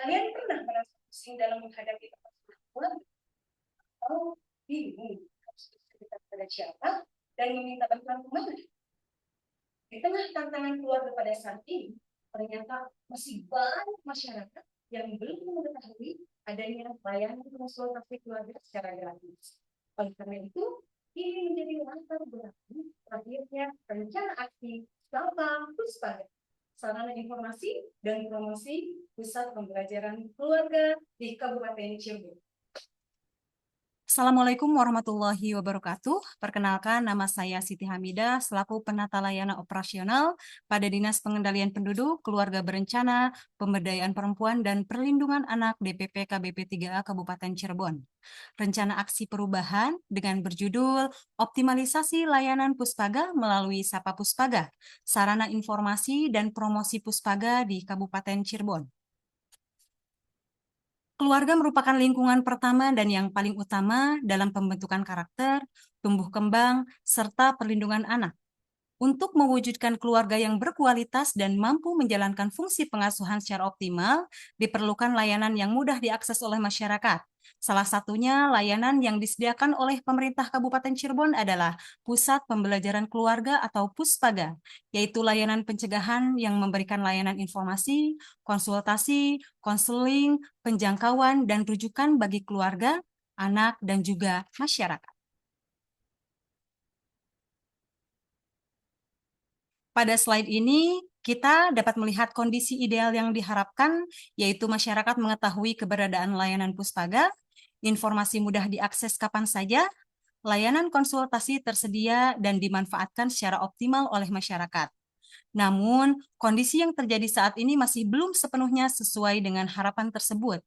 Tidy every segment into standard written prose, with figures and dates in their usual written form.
Kalian pernah merasa pusing dalam menghadapi permasalahan atau bingung harus bercerita kepada siapa dan meminta bantuan kemana? Di tengah tantangan keluarga pada saat ini, ternyata masih banyak masyarakat yang belum mengetahui adanya layanan konsultasi keluarga secara gratis. Oleh karena itu, ini menjadi latar belakang terakhirnya rencana aksi Sapa Puspaga, sarana informasi dan promosi pusat pembelajaran keluarga di Kabupaten Cirebon. Assalamualaikum warahmatullahi wabarakatuh. Perkenalkan, nama saya Siti Hamidah selaku penata layanan operasional pada Dinas Pengendalian Penduduk, Keluarga Berencana, Pemberdayaan Perempuan dan Perlindungan Anak DPP KBP 3A Kabupaten Cirebon. Rencana aksi perubahan dengan berjudul Optimalisasi Layanan Puspaga melalui Sapa Puspaga, sarana informasi dan promosi Puspaga di Kabupaten Cirebon. Keluarga merupakan lingkungan pertama dan yang paling utama dalam pembentukan karakter, tumbuh kembang, serta perlindungan anak. Untuk mewujudkan keluarga yang berkualitas dan mampu menjalankan fungsi pengasuhan secara optimal, diperlukan layanan yang mudah diakses oleh masyarakat. Salah satunya layanan yang disediakan oleh pemerintah Kabupaten Cirebon adalah Pusat Pembelajaran Keluarga atau Puspaga, yaitu layanan pencegahan yang memberikan layanan informasi, konsultasi, konseling, penjangkauan, dan rujukan bagi keluarga, anak, dan juga masyarakat. Pada slide ini, kita dapat melihat kondisi ideal yang diharapkan, yaitu masyarakat mengetahui keberadaan layanan Puspaga, informasi mudah diakses kapan saja, layanan konsultasi tersedia dan dimanfaatkan secara optimal oleh masyarakat. Namun, kondisi yang terjadi saat ini masih belum sepenuhnya sesuai dengan harapan tersebut.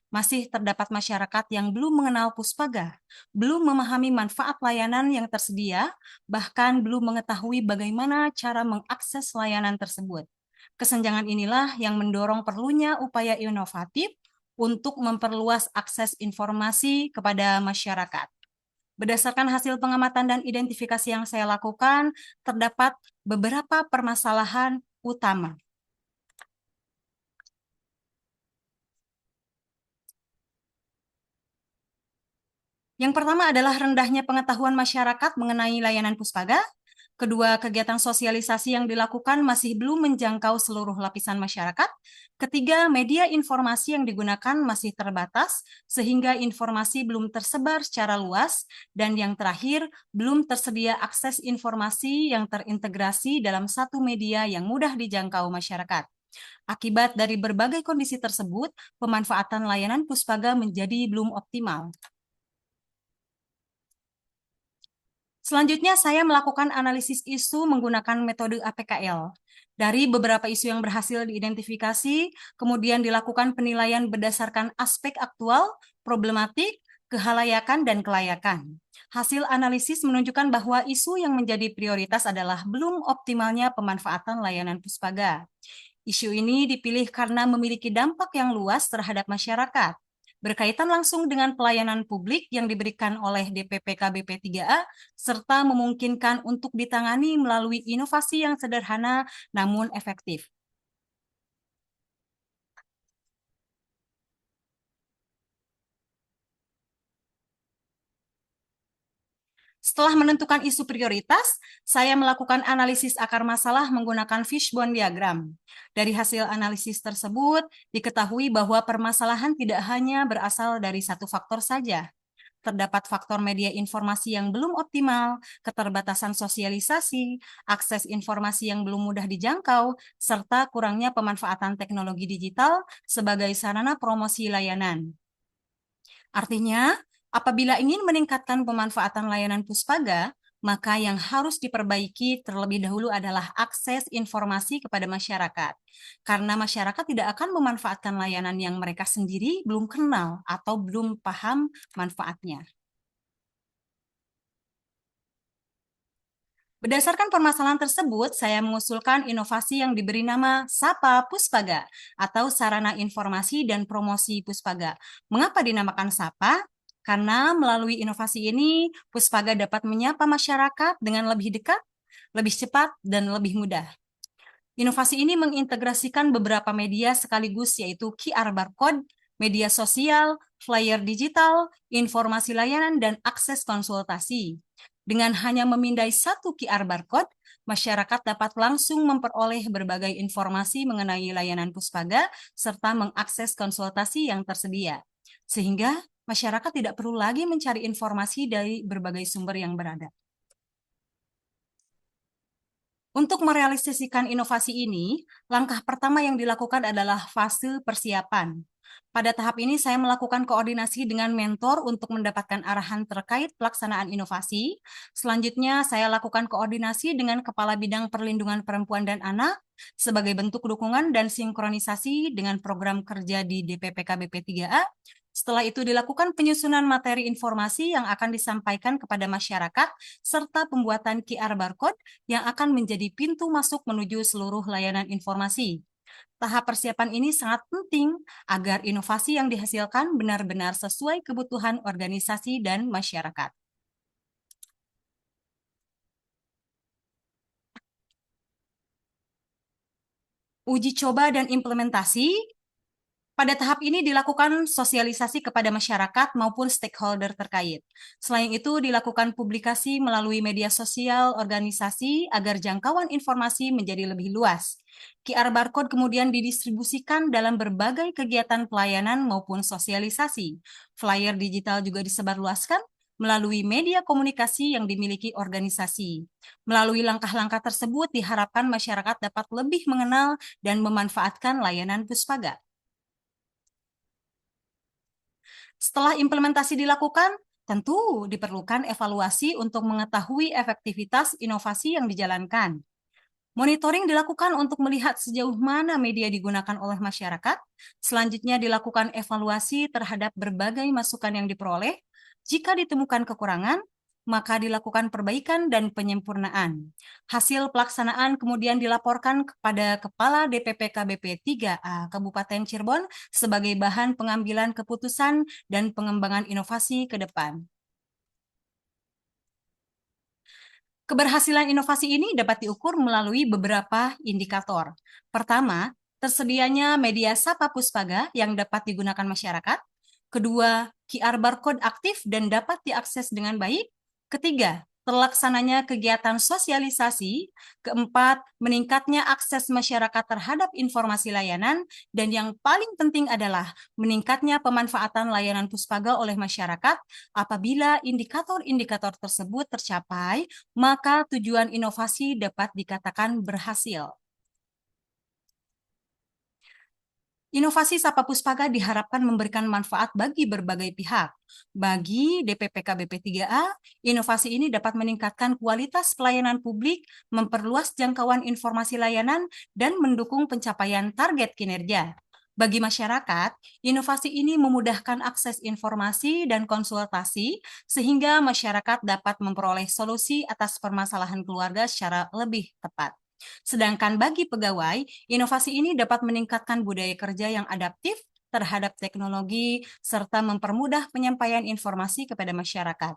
Masih terdapat masyarakat yang belum mengenal Puspaga, belum memahami manfaat layanan yang tersedia, bahkan belum mengetahui bagaimana cara mengakses layanan tersebut. Kesenjangan inilah yang mendorong perlunya upaya inovatif untuk memperluas akses informasi kepada masyarakat. Berdasarkan hasil pengamatan dan identifikasi yang saya lakukan, terdapat beberapa permasalahan utama. Yang pertama adalah rendahnya pengetahuan masyarakat mengenai layanan Puspaga. Kedua, kegiatan sosialisasi yang dilakukan masih belum menjangkau seluruh lapisan masyarakat. Ketiga, media informasi yang digunakan masih terbatas, sehingga informasi belum tersebar secara luas. Dan yang terakhir, belum tersedia akses informasi yang terintegrasi dalam satu media yang mudah dijangkau masyarakat. Akibat dari berbagai kondisi tersebut, pemanfaatan layanan Puspaga menjadi belum optimal. Selanjutnya, saya melakukan analisis isu menggunakan metode APKL. Dari beberapa isu yang berhasil diidentifikasi, kemudian dilakukan penilaian berdasarkan aspek aktual, problematik, kehalayakan, dan kelayakan. Hasil analisis menunjukkan bahwa isu yang menjadi prioritas adalah belum optimalnya pemanfaatan layanan Puspaga. Isu ini dipilih karena memiliki dampak yang luas terhadap masyarakat, berkaitan langsung dengan pelayanan publik yang diberikan oleh DPP KBP 3A, serta memungkinkan untuk ditangani melalui inovasi yang sederhana namun efektif. Setelah menentukan isu prioritas, saya melakukan analisis akar masalah menggunakan fishbone diagram. Dari hasil analisis tersebut, diketahui bahwa permasalahan tidak hanya berasal dari satu faktor saja. Terdapat faktor media informasi yang belum optimal, keterbatasan sosialisasi, akses informasi yang belum mudah dijangkau, serta kurangnya pemanfaatan teknologi digital sebagai sarana promosi layanan. Artinya, apabila ingin meningkatkan pemanfaatan layanan Puspaga, maka yang harus diperbaiki terlebih dahulu adalah akses informasi kepada masyarakat. Karena masyarakat tidak akan memanfaatkan layanan yang mereka sendiri belum kenal atau belum paham manfaatnya. Berdasarkan permasalahan tersebut, saya mengusulkan inovasi yang diberi nama Sapa Puspaga atau Sarana Informasi dan Promosi Puspaga. Mengapa dinamakan Sapa? Karena melalui inovasi ini, Puspaga dapat menyapa masyarakat dengan lebih dekat, lebih cepat, dan lebih mudah. Inovasi ini mengintegrasikan beberapa media sekaligus, yaitu QR barcode, media sosial, flyer digital, informasi layanan, dan akses konsultasi. Dengan hanya memindai satu QR barcode, masyarakat dapat langsung memperoleh berbagai informasi mengenai layanan Puspaga serta mengakses konsultasi yang tersedia. Sehingga masyarakat tidak perlu lagi mencari informasi dari berbagai sumber yang berada. Untuk merealisasikan inovasi ini, langkah pertama yang dilakukan adalah fase persiapan. Pada tahap ini, saya melakukan koordinasi dengan mentor untuk mendapatkan arahan terkait pelaksanaan inovasi. Selanjutnya, saya lakukan koordinasi dengan Kepala Bidang Perlindungan Perempuan dan Anak sebagai bentuk dukungan dan sinkronisasi dengan program kerja di DPPK BP3A. Setelah itu dilakukan penyusunan materi informasi yang akan disampaikan kepada masyarakat, serta pembuatan QR barcode yang akan menjadi pintu masuk menuju seluruh layanan informasi. Tahap persiapan ini sangat penting agar inovasi yang dihasilkan benar-benar sesuai kebutuhan organisasi dan masyarakat. Uji coba dan implementasi. Pada tahap ini dilakukan sosialisasi kepada masyarakat maupun stakeholder terkait. Selain itu, dilakukan publikasi melalui media sosial organisasi agar jangkauan informasi menjadi lebih luas. QR barcode kemudian didistribusikan dalam berbagai kegiatan pelayanan maupun sosialisasi. Flyer digital juga disebarluaskan melalui media komunikasi yang dimiliki organisasi. Melalui langkah-langkah tersebut, diharapkan masyarakat dapat lebih mengenal dan memanfaatkan layanan Puspaga. Setelah implementasi dilakukan, tentu diperlukan evaluasi untuk mengetahui efektivitas inovasi yang dijalankan. Monitoring dilakukan untuk melihat sejauh mana media digunakan oleh masyarakat. Selanjutnya dilakukan evaluasi terhadap berbagai masukan yang diperoleh. Jika ditemukan kekurangan, maka dilakukan perbaikan dan penyempurnaan. Hasil pelaksanaan kemudian dilaporkan kepada Kepala DPPK BP3A Kabupaten Cirebon sebagai bahan pengambilan keputusan dan pengembangan inovasi ke depan. Keberhasilan inovasi ini dapat diukur melalui beberapa indikator. Pertama, tersedianya media Sapa Puspaga yang dapat digunakan masyarakat. Kedua, QR barcode aktif dan dapat diakses dengan baik. Ketiga, terlaksananya kegiatan sosialisasi. Keempat, meningkatnya akses masyarakat terhadap informasi layanan. Dan yang paling penting adalah meningkatnya pemanfaatan layanan Puspaga oleh masyarakat. Apabila indikator-indikator tersebut tercapai, maka tujuan inovasi dapat dikatakan berhasil. Inovasi Sapa Puspaga diharapkan memberikan manfaat bagi berbagai pihak. Bagi DPPK BP3A, inovasi ini dapat meningkatkan kualitas pelayanan publik, memperluas jangkauan informasi layanan, dan mendukung pencapaian target kinerja. Bagi masyarakat, inovasi ini memudahkan akses informasi dan konsultasi, sehingga masyarakat dapat memperoleh solusi atas permasalahan keluarga secara lebih tepat. Sedangkan bagi pegawai, inovasi ini dapat meningkatkan budaya kerja yang adaptif terhadap teknologi, serta mempermudah penyampaian informasi kepada masyarakat.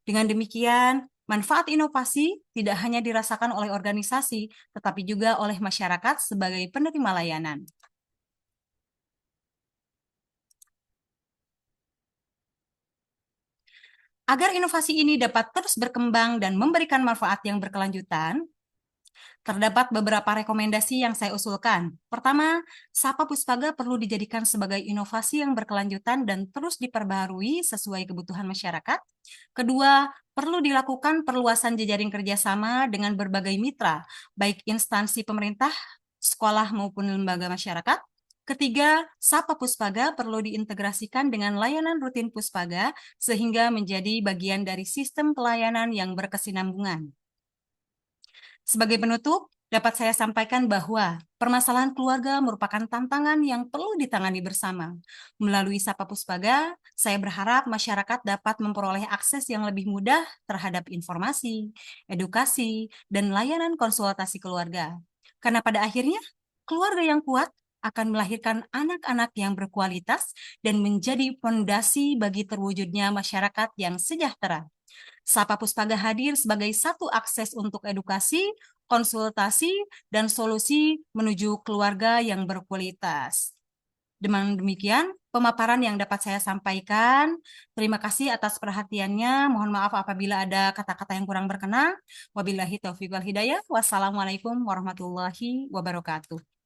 Dengan demikian, manfaat inovasi tidak hanya dirasakan oleh organisasi, tetapi juga oleh masyarakat sebagai penerima layanan. Agar inovasi ini dapat terus berkembang dan memberikan manfaat yang berkelanjutan, terdapat beberapa rekomendasi yang saya usulkan. Pertama, Sapa Puspaga perlu dijadikan sebagai inovasi yang berkelanjutan dan terus diperbaharui sesuai kebutuhan masyarakat. Kedua, perlu dilakukan perluasan jejaring kerjasama dengan berbagai mitra, baik instansi pemerintah, sekolah maupun lembaga masyarakat. Ketiga, Sapa Puspaga perlu diintegrasikan dengan layanan rutin Puspaga sehingga menjadi bagian dari sistem pelayanan yang berkesinambungan. Sebagai penutup, dapat saya sampaikan bahwa permasalahan keluarga merupakan tantangan yang perlu ditangani bersama. Melalui Sapa Puspaga, saya berharap masyarakat dapat memperoleh akses yang lebih mudah terhadap informasi, edukasi, dan layanan konsultasi keluarga. Karena pada akhirnya, keluarga yang kuat akan melahirkan anak-anak yang berkualitas dan menjadi fondasi bagi terwujudnya masyarakat yang sejahtera. Sapa Puspaga hadir sebagai satu akses untuk edukasi, konsultasi, dan solusi menuju keluarga yang berkualitas. Dengan demikian, pemaparan yang dapat saya sampaikan. Terima kasih atas perhatiannya. Mohon maaf apabila ada kata-kata yang kurang berkenan. Wabillahi taufiq wal hidayah. Wassalamualaikum warahmatullahi wabarakatuh.